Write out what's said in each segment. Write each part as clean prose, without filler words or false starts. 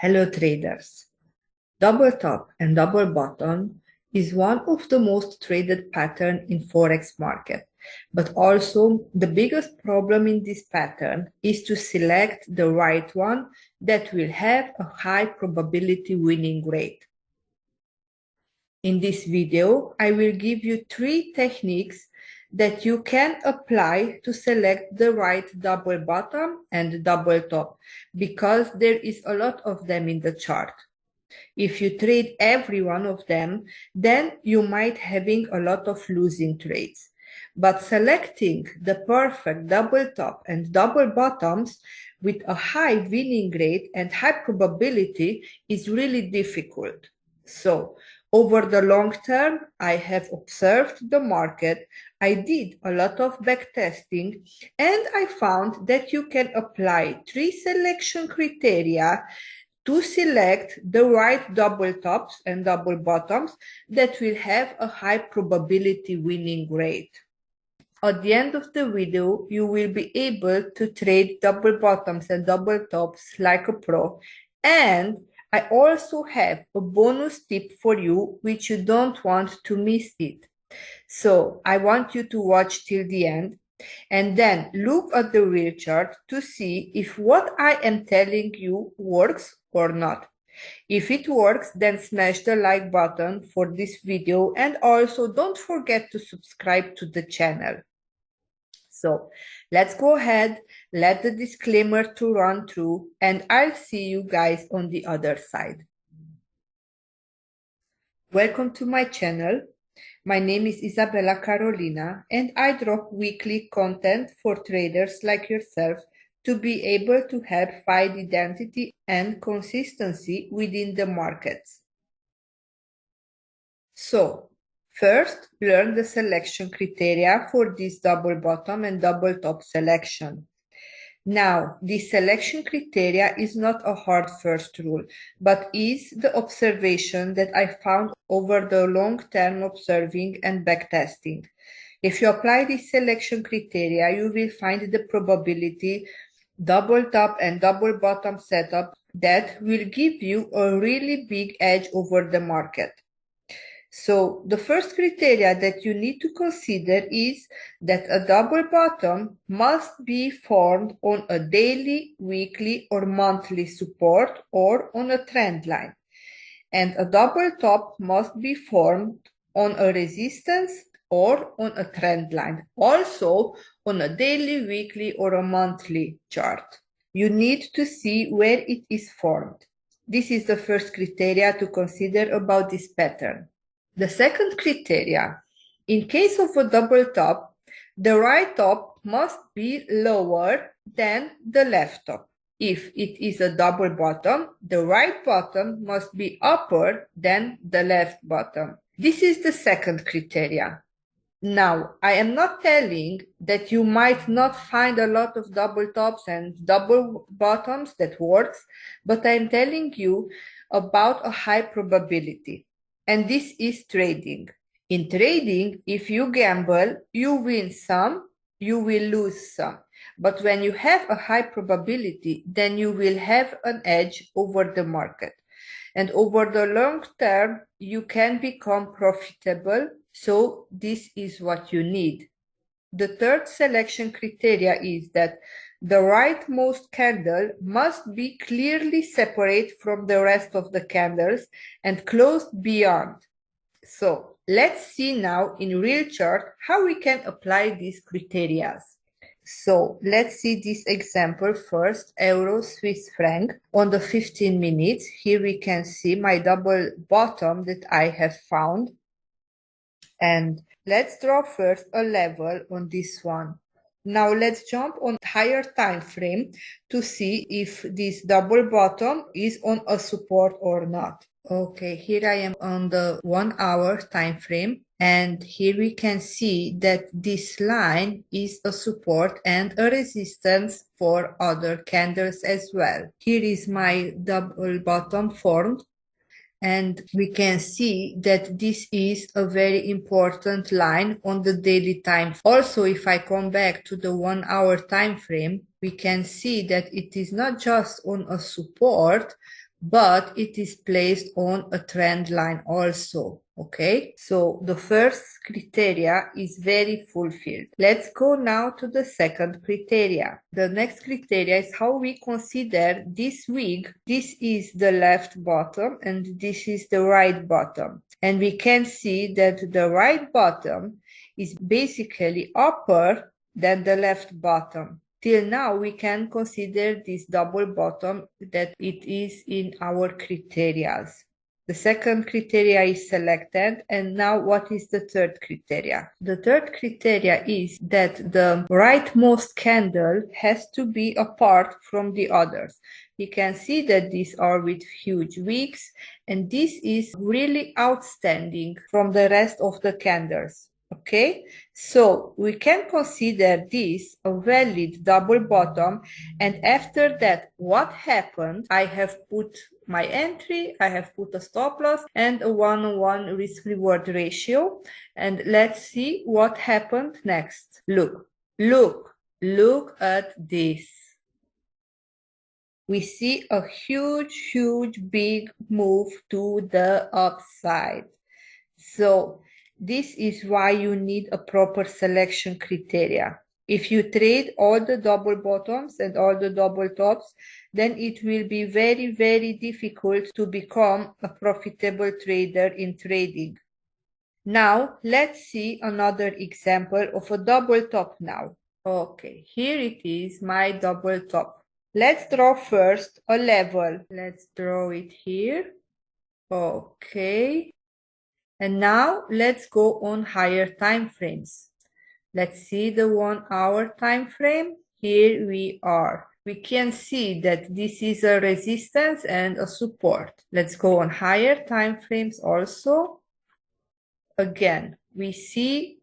Hello traders. Double top and double bottom is one of the most traded pattern in Forex market. But also the biggest problem in this pattern is to select the right one that will have a high probability winning rate. In this video, I will give you 3 techniques that you can apply to select the right double bottom and double top, because there is a lot of them in the chart. If you trade every one of them, then you might having a lot of losing trades. But selecting the perfect double top and double bottoms with a high winning rate and high probability is really difficult. So over the long term, I have observed the market. I did a lot of backtesting, and I found that you can apply 3 selection criteria to select the right double tops and double bottoms that will have a high probability winning rate. At the end of the video, you will be able to trade double bottoms and double tops like a pro. And I also have a bonus tip for you, which you don't want to miss it. So I want you to watch till the end and then look at the real chart to see if what I am telling you works or not. If it works, then smash the like button for this video, and also don't forget to subscribe to the channel. So let's go ahead, let the disclaimer to run through, and I'll see you guys on the other side. Welcome to my channel. My name is Izabella Carolina, and I drop weekly content for traders like yourself to be able to help find identity and consistency within the markets. So, first, learn the selection criteria for this double bottom and double top selection. Now, this selection criteria is not a hard first rule, but is the observation that I found over the long term observing and backtesting. If you apply this selection criteria, you will find the probability double top and double bottom setup that will give you a really big edge over the market. So the first criteria that you need to consider is that a double bottom must be formed on a daily, weekly, or monthly support or on a trend line. And a double top must be formed on a resistance or on a trend line, also on a daily, weekly, or a monthly chart. You need to see where it is formed. This is the first criteria to consider about this pattern. The second criteria, in case of a double top, the right top must be lower than the left top. If it is a double bottom, the right bottom must be upper than the left bottom. This is the second criteria. Now, I am not telling that you might not find a lot of double tops and double bottoms that works, but I am telling you about a high probability. And this is trading. In trading, if you gamble, you win some, you will lose some. But when you have a high probability, then you will have an edge over the market. And over the long term, you can become profitable. So this is what you need. The third selection criteria is that the rightmost candle must be clearly separate from the rest of the candles and closed beyond. So let's see now in real chart how we can apply these criteria. So let's see this example first, Euro Swiss franc on the 15 minutes. Here we can see my double bottom that I have found. And let's draw first a level on this one. Now let's jump on higher time frame to see if this double bottom is on a support or not. Okay, here I am on the 1 hour time frame, and here we can see that this line is a support and a resistance for other candles as well. Here is my double bottom formed, and we can see that this is a very important line on the daily time. Also, if I come back to the 1 hour time frame, we can see that it is not just on a support, but it is placed on a trend line also. Okay, so the first criteria is very fulfilled. Let's go now to the second criteria. The next criteria is how we consider this wig. This is the left bottom and this is the right bottom. And we can see that the right bottom is basically upper than the left bottom. Till now, we can consider this double bottom that it is in our criteria. The second criteria is selected, and now what is the third criteria? The third criteria is that the rightmost candle has to be apart from the others. We can see that these are with huge wicks, and this is really outstanding from the rest of the candles. Okay, so we can consider this a valid double bottom, and after that, what happened? I have put my entry, I have put a stop loss and a 1-on-1 risk-reward ratio, and let's see what happened next. Look at this. We see a huge big move to the upside. So this is why you need a proper selection criteria. If you trade all the double bottoms and all the double tops, then it will be very difficult to become a profitable trader in trading. Now, let's see another example of a double top now. Okay, here it is, my double top. Let's draw first a level. Let's draw it here. Okay. And now let's go on higher time frames. Let's see the 1 hour time frame. Here we are. We can see that this is a resistance and a support. Let's go on higher time frames also. Again, we see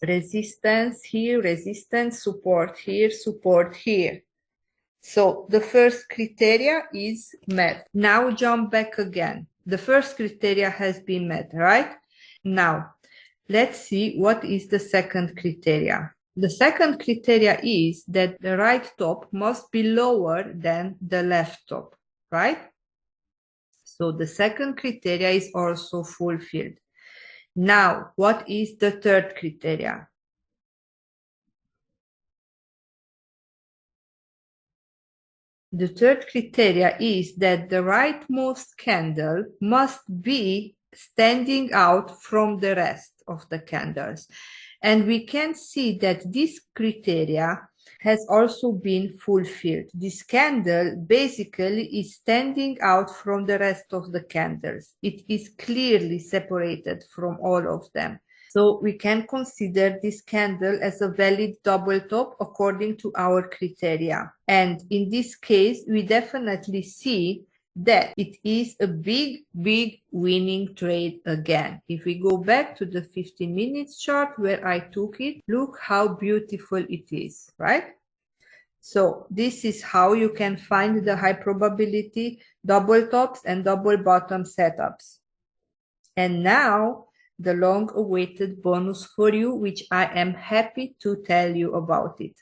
resistance here, resistance, support here, support here. So the first criteria is met. Now jump back again. The first criteria has been met, right? Now, let's see what is the second criteria. The second criteria is that the right top must be lower than the left top, right? So the second criteria is also fulfilled. Now, what is the third criteria? The third criteria is that the rightmost candle must be standing out from the rest of the candles. And we can see that this criteria has also been fulfilled. This candle basically is standing out from the rest of the candles. It is clearly separated from all of them. So we can consider this candle as a valid double top according to our criteria. And in this case, we definitely see that it is a big winning trade again. If we go back to the 15 minutes chart where I took it, look how beautiful it is, right? So this is how you can find the high probability double tops and double bottom setups. And now the long-awaited bonus for you, which I am happy to tell you about it.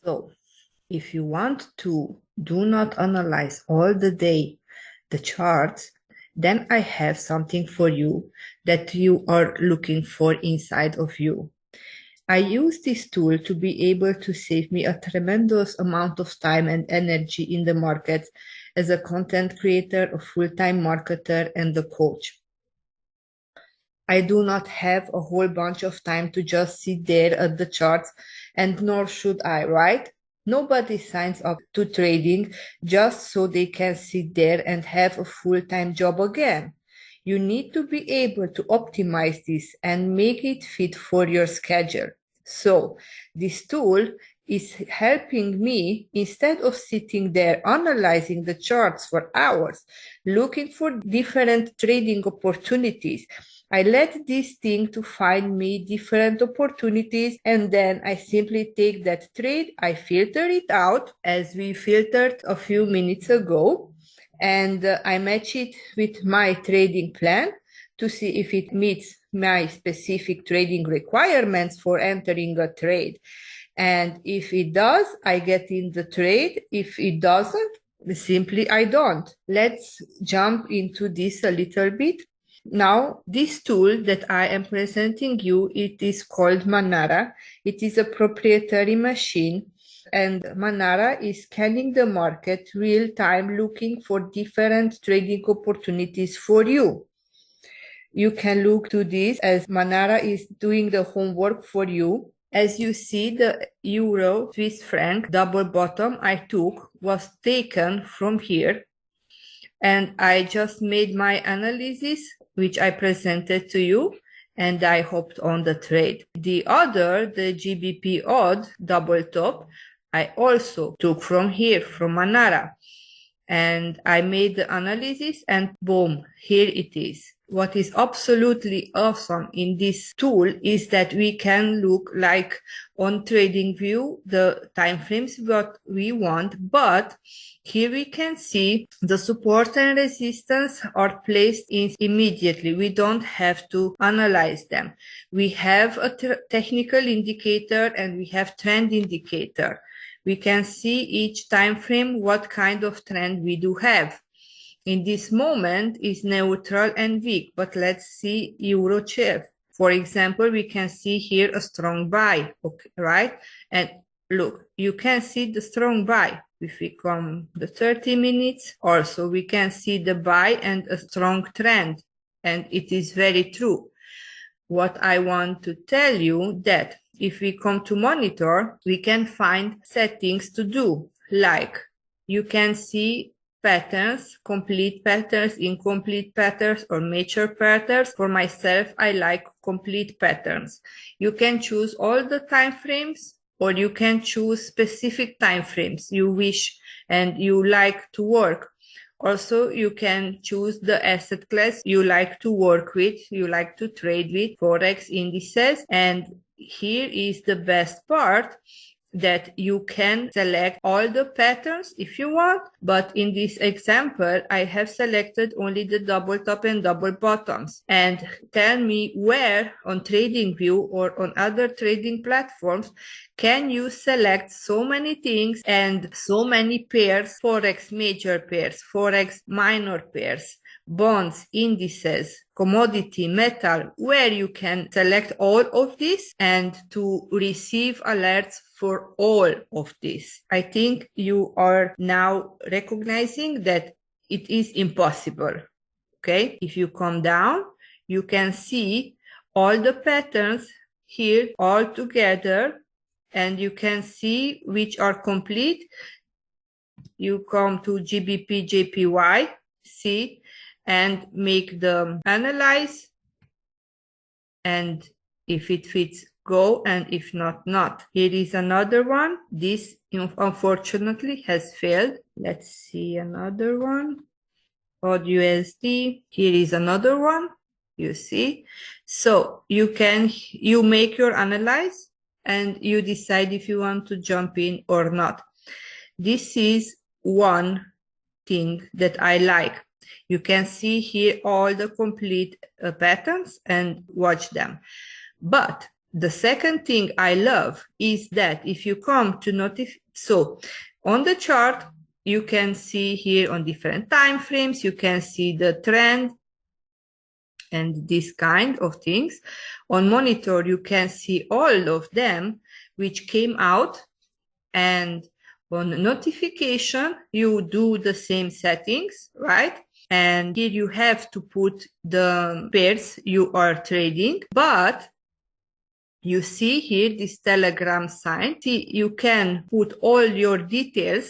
So, if you want to do not analyze all the day the charts, then I have something for you that you are looking for inside of you. I use this tool to be able to save me a tremendous amount of time and energy in the markets as a content creator, a full-time marketer, and a coach. I do not have a whole bunch of time to just sit there at the charts, and nor should I, right? Nobody signs up to trading just so they can sit there and have a full-time job again. You need to be able to optimize this and make it fit for your schedule. So this tool is helping me, instead of sitting there analyzing the charts for hours, looking for different trading opportunities. I let this thing to find me different opportunities, and then I simply take that trade, I filter it out as we filtered a few minutes ago, and I match it with my trading plan to see if it meets my specific trading requirements for entering a trade. And if it does, I get in the trade. If it doesn't, Simply, I don't. Let's jump into this a little bit. Now, this tool that I am presenting you, it is called Manara. It is a proprietary machine, and Manara is scanning the market real time, looking for different trading opportunities for you. You can look to this as Manara is doing the homework for you. As you see, the Euro Swiss franc double bottom I took was taken from here, and I just made my analysis, which I presented to you, and I hopped on the trade. The other, the GBP odd double top, I also took from here, from Manara, and I made the analysis, and boom, here it is. What is absolutely awesome in this tool is that we can look like on TradingView the time frames what we want, but here we can see the support and resistance are placed in immediately. We don't have to analyze them. We have a technical indicator and we have trend indicator. We can see each time frame what kind of trend we do have. In this moment is neutral and weak, but let's see Euro CHF. For example, we can see here a strong buy, okay, right? And look, you can see the strong buy. If we come the 30 minutes, also we can see the buy and a strong trend. And it is very true. What I want to tell you that if we come to monitor, we can find settings to do, like you can see patterns, complete patterns, incomplete patterns, or mature patterns. For myself, I like complete patterns. You can choose all the time frames, or you can choose specific time frames you wish and you like to work. Also, you can choose the asset class you like to work with, you like to trade with, Forex indices. And here is the best part, that you can select all the patterns if you want. But in this example, I have selected only the double top and double bottoms. And tell me where on TradingView or on other trading platforms can you select so many things and so many pairs, Forex major pairs, Forex minor pairs, bonds, indices, commodity, metal, where you can select all of this and to receive alerts for all of this. I think you are now recognizing that it is impossible. Okay, if you come down, you can see all the patterns here all together, and you can see which are complete. You come to GBP, JPY, see, and make the analyze, and if it fits, go, and if not, not. Here is another one. This unfortunately has failed. Let's see another one. Odd USD. Here is another one. You see. So you make your analyze and you decide if you want to jump in or not. This is one thing that I like. You can see here all the complete patterns and watch them. But the second thing I love is that if you come to so on the chart, you can see here on different time frames, you can see the trend and this kind of things. On monitor, you can see all of them which came out, and on notification, you do the same settings, right? And here you have to put the pairs you are trading, but you see here this Telegram sign. See, you can put all your details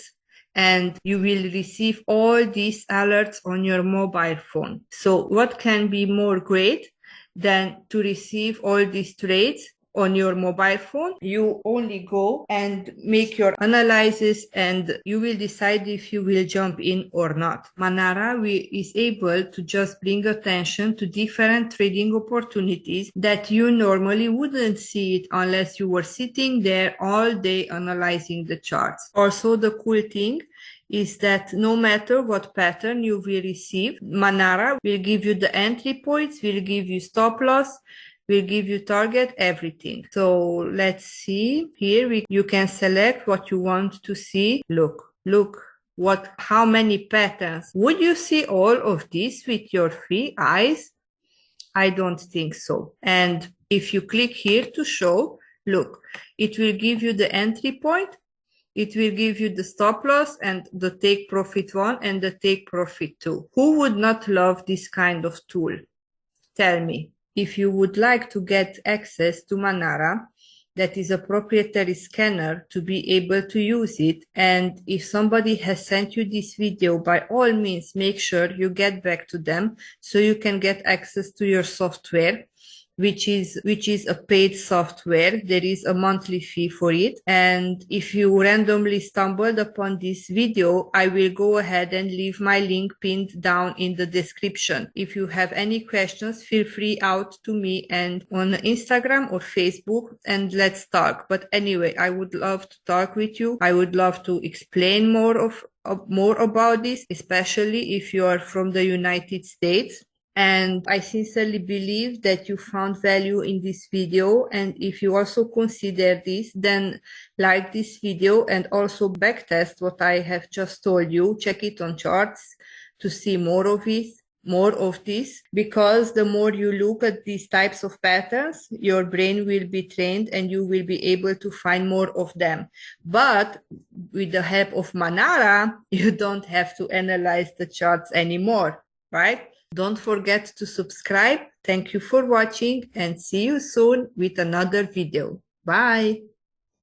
and you will receive all these alerts on your mobile phone. So what can be more great than to receive all these trades on your mobile phone? You only go and make your analysis and you will decide if you will jump in or not. Manara is able to just bring attention to different trading opportunities that you normally wouldn't see it unless you were sitting there all day analyzing the charts. Also, the cool thing is that no matter what pattern you will receive, Manara will give you the entry points, will give you stop loss, will give you target, everything. So let's see here. You can select what you want to see. Look, how many patterns. Would you see all of this with your 3 eyes? I don't think so. And if you click here to show, look, it will give you the entry point, it will give you the stop loss and the take profit 1 and the take profit 2. Who would not love this kind of tool? Tell me. If you would like to get access to Manara, that is a proprietary scanner, to be able to use it, and if somebody has sent you this video, by all means make sure you get back to them so you can get access to your software, which is a paid software. There is a monthly fee for it. And if you randomly stumbled upon this video, I will go ahead and leave my link pinned down in the description. If you have any questions, feel free out to me and on Instagram or Facebook, and let's talk. But anyway, I would love to talk with you. I would love to explain more about this, especially if you are from the United States. And I sincerely believe that you found value in this video. And if you also consider this, then like this video and also backtest what I have just told you. Check it on charts to see more of this, because the more you look at these types of patterns, your brain will be trained and you will be able to find more of them. But with the help of Manara, you don't have to analyze the charts anymore, right? Don't forget to subscribe. Thank you for watching and see you soon with another video. Bye.